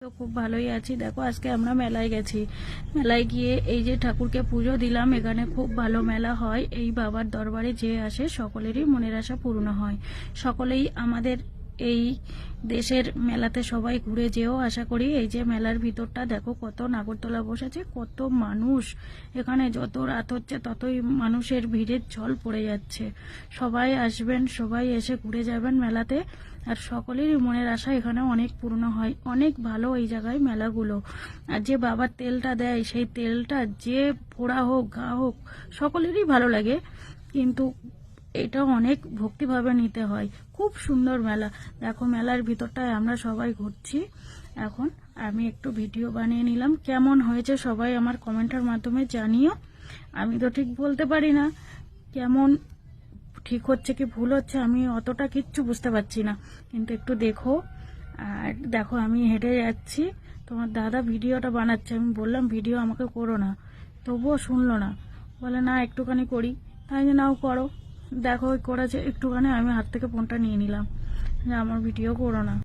তো খুব ভালোই আছি। দেখো আজকে আমরা মেলায় গেছি। মেলায় গিয়ে এই যে ঠাকুরকে পুজো দিলাম। এখানে খুব ভালো মেলা হয়। এই বাবার দরবারে যে আসে সকলেরই মনের আশা পূর্ণ হয়। সকলেই আমাদের এই দেশের মেলাতে সবাই ঘুরে যেও আশা করি। এই যে মেলার ভিতরটা দেখো, কত নাগরদোলা বসেছে, কত মানুষ। এখানে যত রাত হচ্ছে ততই মানুষের ভিড়ের ঝল পড়ে যাচ্ছে। সবাই আসবেন, সবাই এসে ঘুরে যাবেন মেলাতে। আর সকলেরই মনের আশা এখানে অনেক পূর্ণ হয়। অনেক ভালো এই জায়গায় মেলাগুলো। আর যে বাবার তেলটা দেয়, সেই তেলটা যে পোড়া হোক ঘা হোক সকলেরই ভালো লাগে, কিন্তু এটা অনেক ভক্তিভাবে নিতে হয়। খুব সুন্দর মেলা। দেখো মেলার ভিতরটায় আমরা সবাই ঘুরছি। এখন আমি একটু ভিডিও বানিয়ে নিলাম। কেমন হয়েছে সবাই আমার কমেন্টের মাধ্যমে জানিও। আমি তো ঠিক বলতে পারি না কেমন ঠিক হচ্ছে কি ভুল হচ্ছে, আমি অতটা কিচ্ছু বুঝতে পারছি না, কিন্তু একটু দেখো। আর দেখো আমি হেঁটে যাচ্ছি, তোমার দাদা ভিডিওটা বানাচ্ছে। আমি বললাম ভিডিও আমাকে করো না, তবুও শুনলো না, বলে না একটুখানি করি। তাই যে নাও করো। দেখো করেছে একটুখানি, আমি হাত থেকে ফোনটা নিয়ে নিলাম যে আমার ভিডিও করো না।